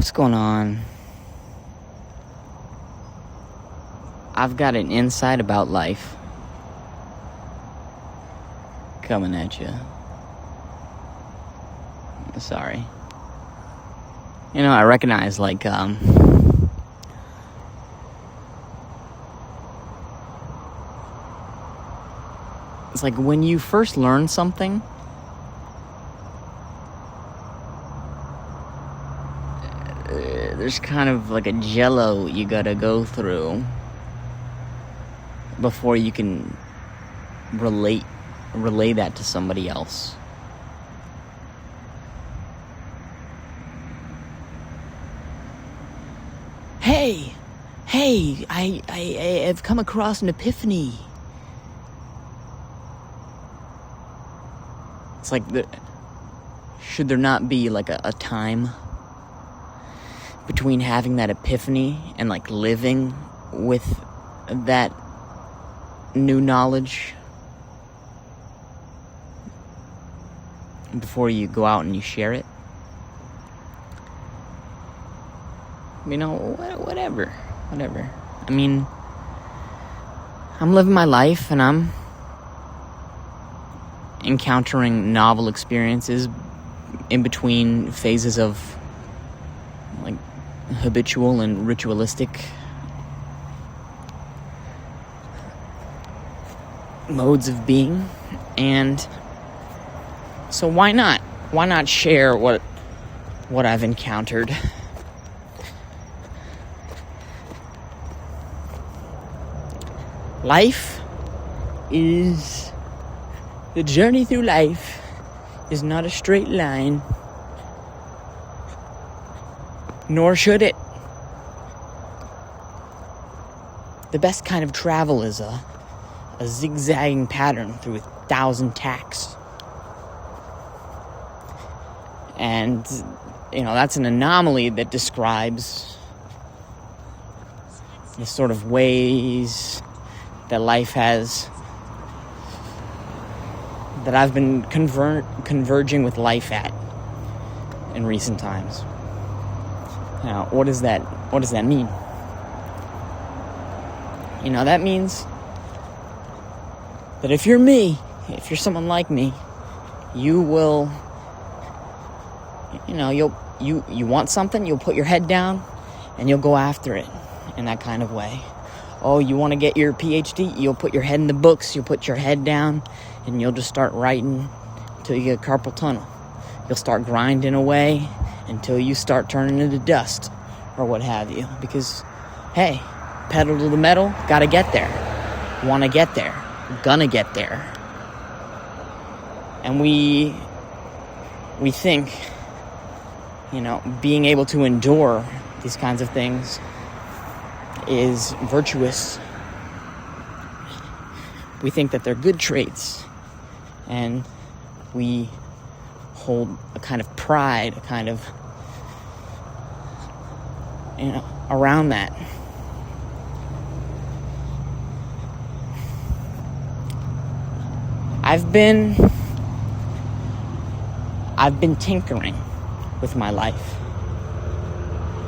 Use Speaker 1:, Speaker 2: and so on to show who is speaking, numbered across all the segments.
Speaker 1: What's going on? I've got an insight about life coming at you. Sorry. I recognize, it's like when you first learn something, there's kind of like a jello you gotta go through before you can relay that to somebody else. Hey, I have come across an epiphany. It's like, should there not be like a time between having that epiphany and like living with that new knowledge before you go out and you share it? Whatever. I mean, I'm living my life and I'm encountering novel experiences in between phases of like habitual and ritualistic modes of being, and so why not share what I've encountered? The journey through life is not a straight line, nor should it. The best kind of travel is a zigzagging pattern through 1,000 tacks. And, that's an anomaly that describes the sort of ways that life has, that I've been converging with life at in recent times. Now, what does that mean? That means that if you're someone like me, you will, you want something, you'll put your head down and you'll go after it in that kind of way. Oh, you want to get your PhD? You'll put your head in the books, you'll put your head down, and you'll just start writing until you get carpal tunnel. You'll start grinding away until you start turning into dust, or what have you. Because, hey, pedal to the metal, gotta get there. Wanna get there. Gonna get there. And we think, being able to endure these kinds of things is virtuous. We think that they're good traits, and we hold a kind of pride, around that. I've been tinkering with my life.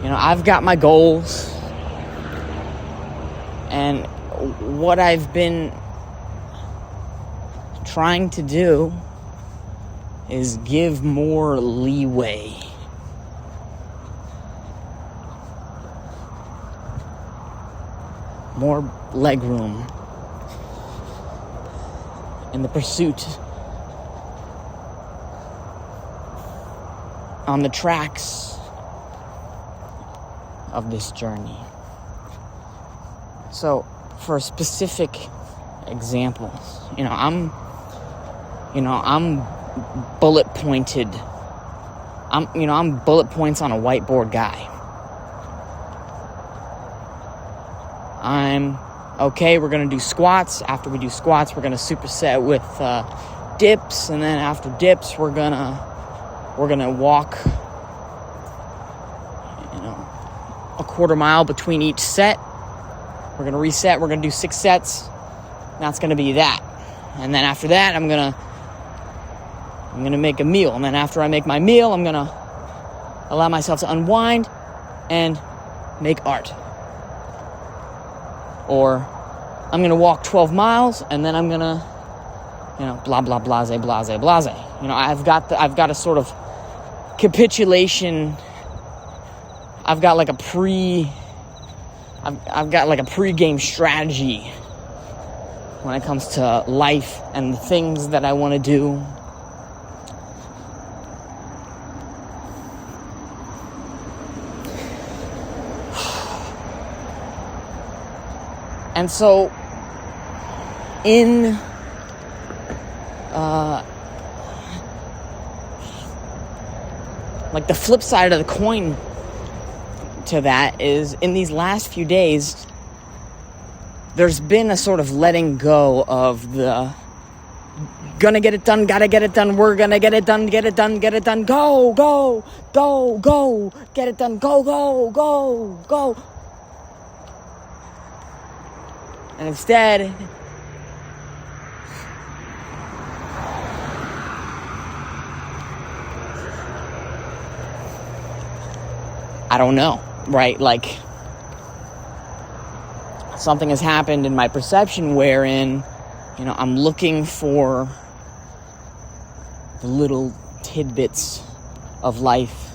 Speaker 1: I've got my goals. And what I've been trying to do is give more leeway. More legroom in the pursuit on the tracks of this journey. So, for specific examples, I'm bullet pointed. I'm bullet points on a whiteboard guy. We're gonna do squats. After we do squats, we're gonna superset with dips, and then after dips, we're gonna walk, a quarter mile between each set. We're going to reset. We're going to do 6 sets. That's going to be that. And then after that, I'm going to make a meal. And then after I make my meal, I'm going to allow myself to unwind. and make art. Or I'm going to walk 12 miles and then I'm going to, blah, blah, blase, blase, blase. I've got a sort of capitulation. I've got like a pre-game strategy when it comes to life and the things that I want to do. And so, in like the flip side of the coin to that is, in these last few days, there's been a sort of letting go of the gonna get it done, gotta get it done, we're gonna get it done, get it done, get it done, go, go, go, go, get it done, go, go, go, go. And instead, I don't know, right? Like, something has happened in my perception wherein, I'm looking for the little tidbits of life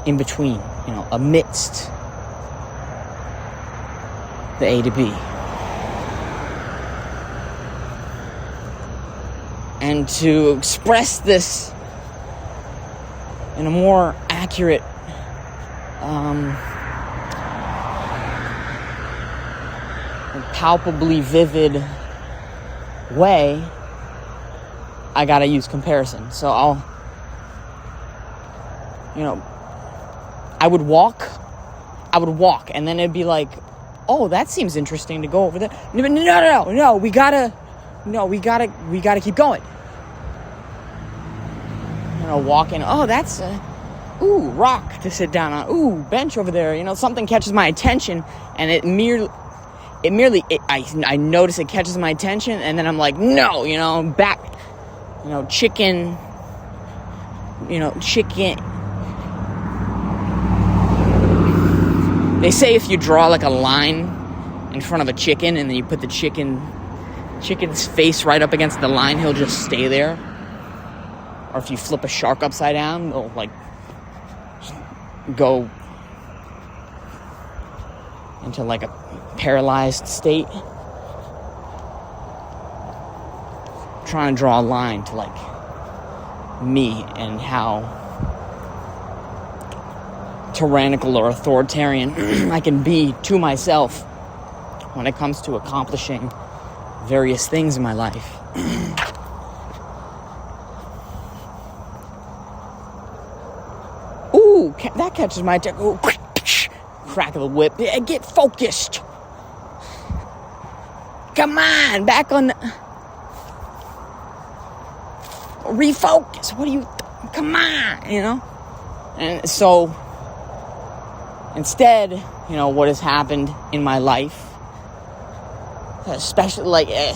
Speaker 1: in between, amidst the A to B. And to express this in a more accurate, palpably vivid way, I gotta use comparison. So I would walk, and then it'd be like, oh, that seems interesting to go over there. No, we gotta keep going. Walking, oh, that's rock to sit down on. Ooh, bench over there. Something catches my attention, and I notice it catches my attention, and then I'm like, no, back, chicken. They say if you draw like a line in front of a chicken, and then you put the chicken's face right up against the line, he'll just stay there. Or if you flip a shark upside down, they'll like go into like a paralyzed state. Trying to draw a line to like me and how tyrannical or authoritarian I can be to myself when it comes to accomplishing various things in my life. Ooh, that catches my attention. Ooh, crack of the whip. Yeah, get focused. Come on, back on the... Refocus. What do you... Come on, And so, instead, what has happened in my life, especially, the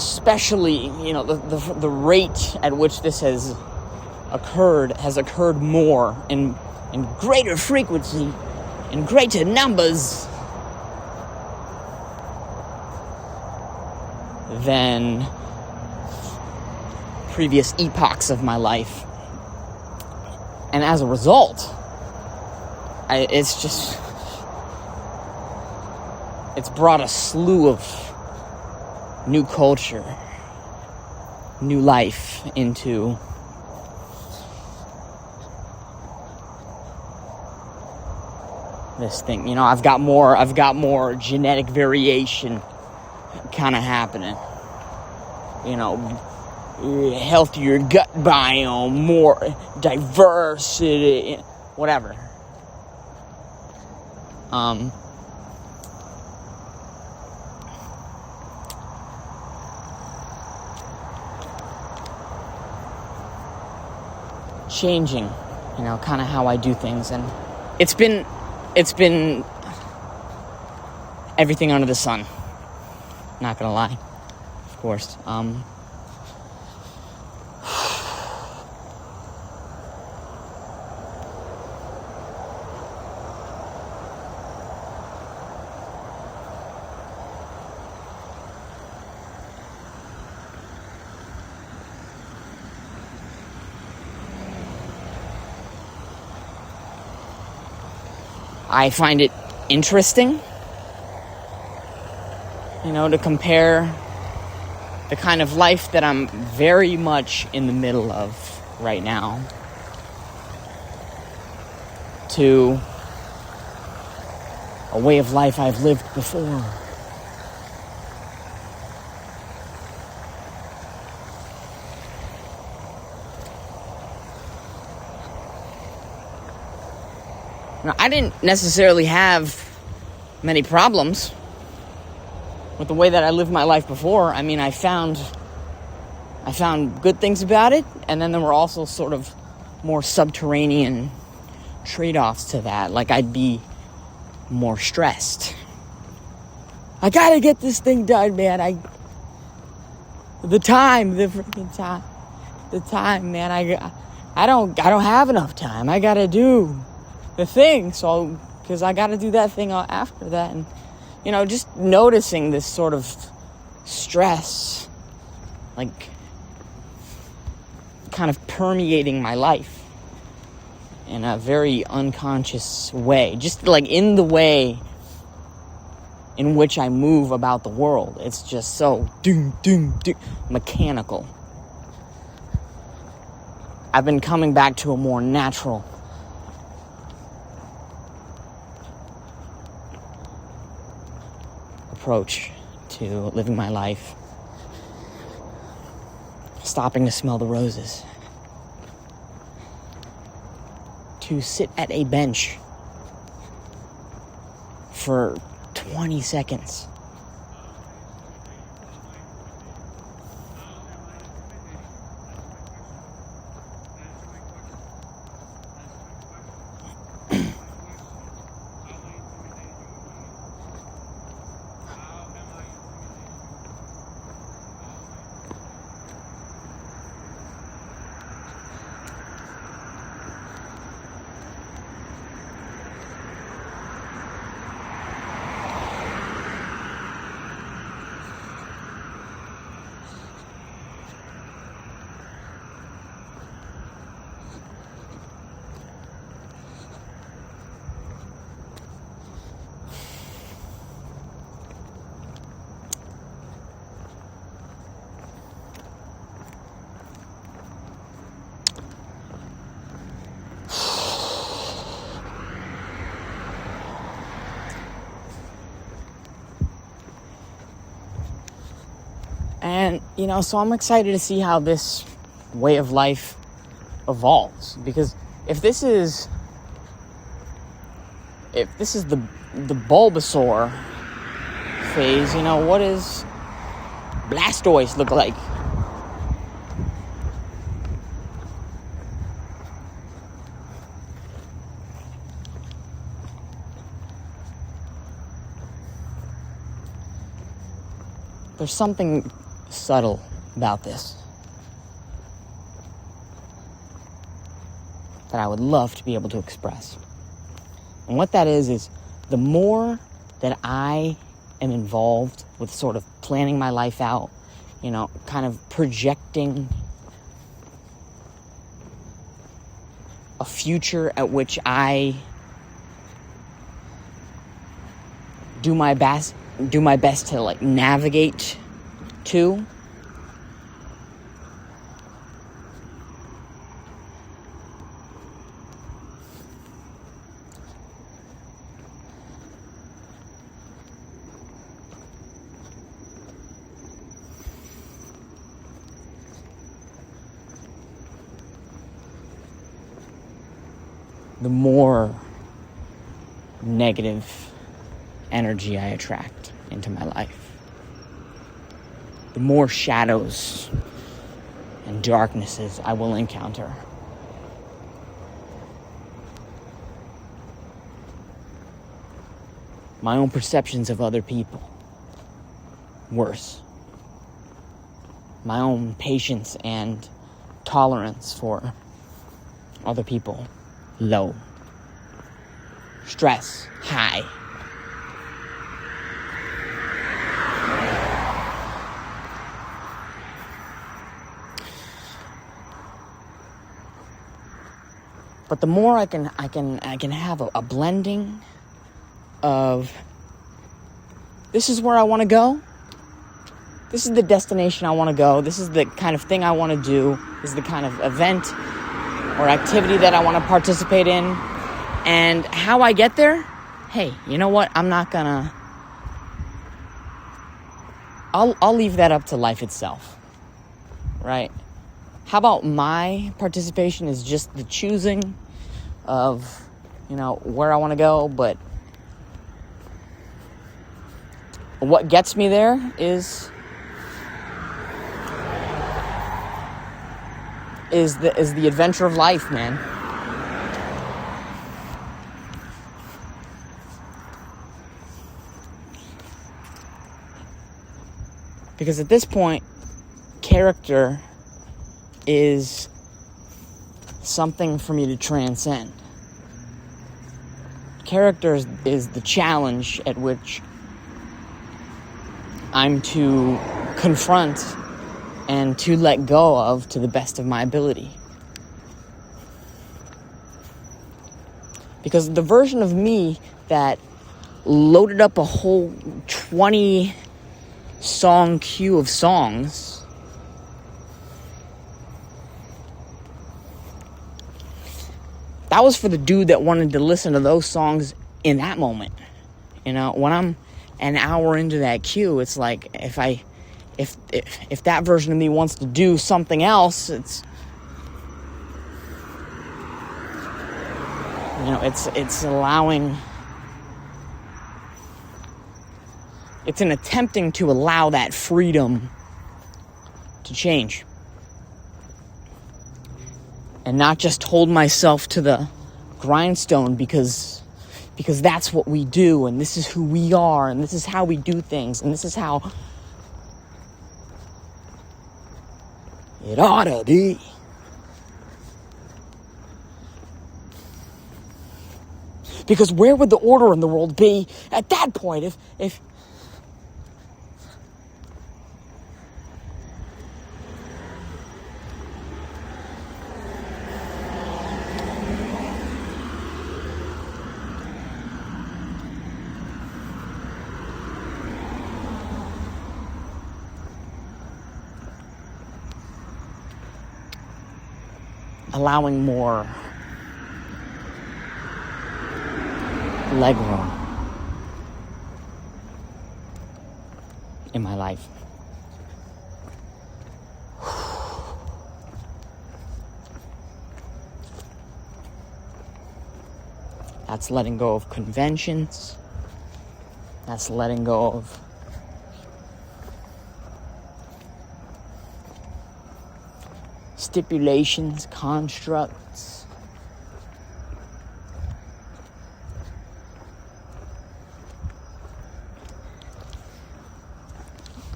Speaker 1: rate at which this has occurred more in greater frequency, in greater numbers than previous epochs of my life. And as a result, it's brought a slew of new culture, new life into this thing. I've got more genetic variation kind of happening. Healthier gut biome, more diversity, whatever. Changing, kind of how I do things, and it's been everything under the sun. Not gonna lie, of course. I find it interesting, to compare the kind of life that I'm very much in the middle of right now to a way of life I've lived before. Now, I didn't necessarily have many problems with the way that I lived my life before. I mean, I found good things about it, and then there were also sort of more subterranean trade-offs to that. Like, I'd be more stressed. I gotta get this thing done, man. The time, man. I don't have enough time. I gotta do the thing, because I gotta do that thing after that. And just noticing this sort of stress, like, kind of permeating my life in a very unconscious way, just like in the way in which I move about the world. It's just so mechanical. I've been coming back to a more natural approach to living my life. Stopping to smell the roses. To sit at a bench for 20 seconds. And, so I'm excited to see how this way of life evolves. Because if this is the Bulbasaur phase, what does Blastoise look like? There's something subtle about this that I would love to be able to express. And what that is the more that I am involved with sort of planning my life out, kind of projecting a future at which I do my best to like navigate to, the more negative energy I attract into my life. The more shadows and darknesses I will encounter. My own perceptions of other people, worse. My own patience and tolerance for other people, low. Stress, high. But the more I can have a blending of, this is where I want to go. This is the destination I want to go. This is the kind of thing I want to do. This is the kind of event or activity that I want to participate in. And how I get there, hey, you know what? I'm not gonna... I'll leave that up to life itself, right? How about my participation is just the choosing of, where I want to go, but what gets me there is the adventure of life, man. Because at this point, character is something for me to transcend. Character is the challenge at which I'm to confront and to let go of to the best of my ability. Because the version of me that loaded up a whole 20 song queue of songs, that was for the dude that wanted to listen to those songs in that moment. When I'm an hour into that queue, it's like if that version of me wants to do something else, it's allowing, it's an attempting to allow that freedom to change. And not just hold myself to the grindstone because that's what we do, and this is who we are, and this is how we do things, and this is how it ought to be. Because where would the order in the world be at that point if allowing more leg room in my life. That's letting go of conventions. That's letting go of stipulations, constructs.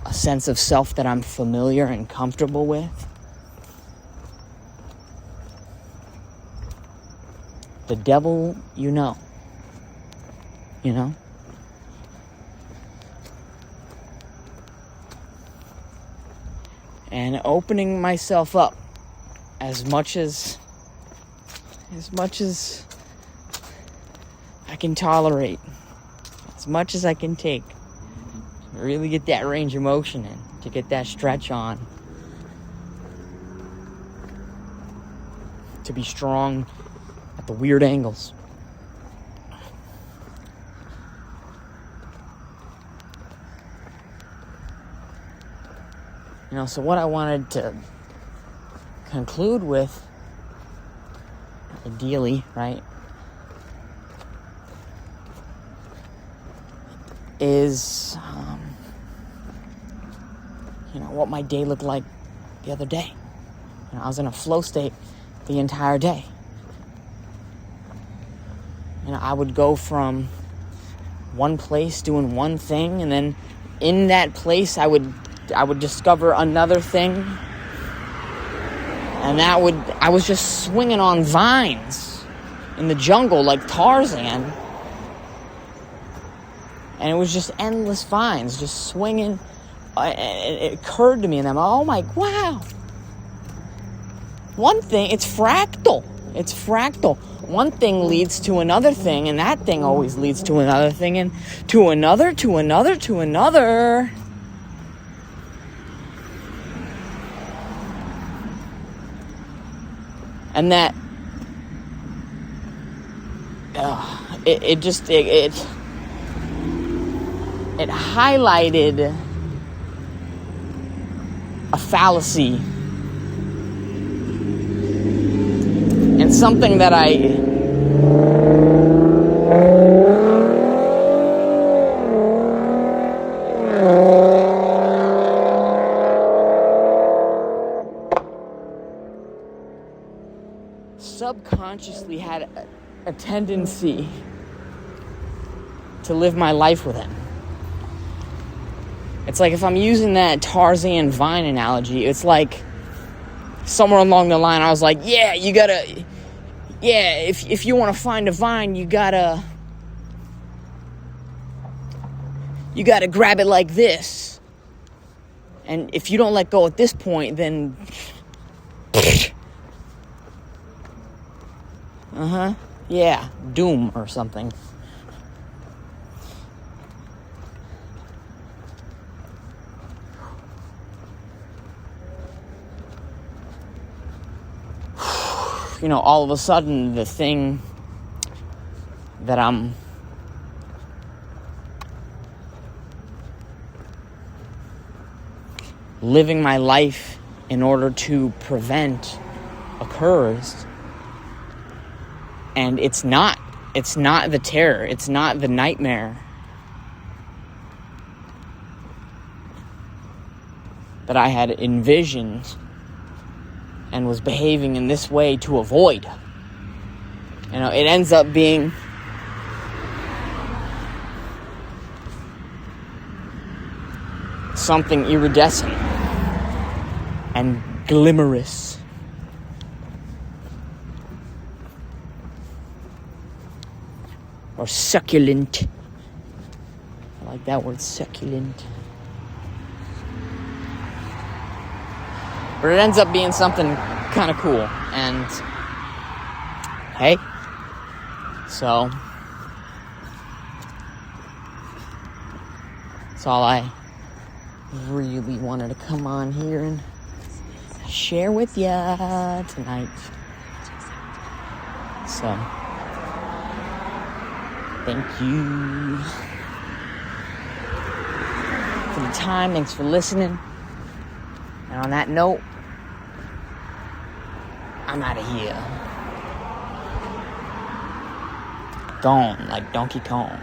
Speaker 1: A sense of self that I'm familiar and comfortable with. The devil, And opening myself up as much as I can tolerate, as much as I can take, to really get that range of motion in, to get that stretch on, to be strong at the weird angles. So what I wanted to conclude with, ideally, right, is, what my day looked like the other day. I was in a flow state the entire day. I would go from one place doing one thing, and then in that place I would discover another thing, and I was just swinging on vines in the jungle like Tarzan, and it was just endless vines just swinging. It occurred to me, and I'm, oh my, wow, one thing, it's fractal. It's fractal. One thing leads to another thing, and that thing always leads to another thing, and to another, to another, to another. And that it highlighted a fallacy and something that I subconsciously had a tendency to live my life within. It's like if I'm using that Tarzan vine analogy, it's like somewhere along the line I was like, if you want to find a vine, you gotta grab it like this. And if you don't let go at this point, then doom or something. You know, all of a sudden, the thing that I'm living my life in order to prevent occurs, and it's not the terror, it's not the nightmare that I had envisioned and was behaving in this way to avoid. You know, it ends up being something iridescent and glimmerous. Or succulent. I like that word, succulent. But it ends up being something kind of cool. And hey, so that's all I really wanted to come on here and share with ya tonight. So thank you for the time. Thanks for listening. And on that note, I'm out of here. Gone like Donkey Kong.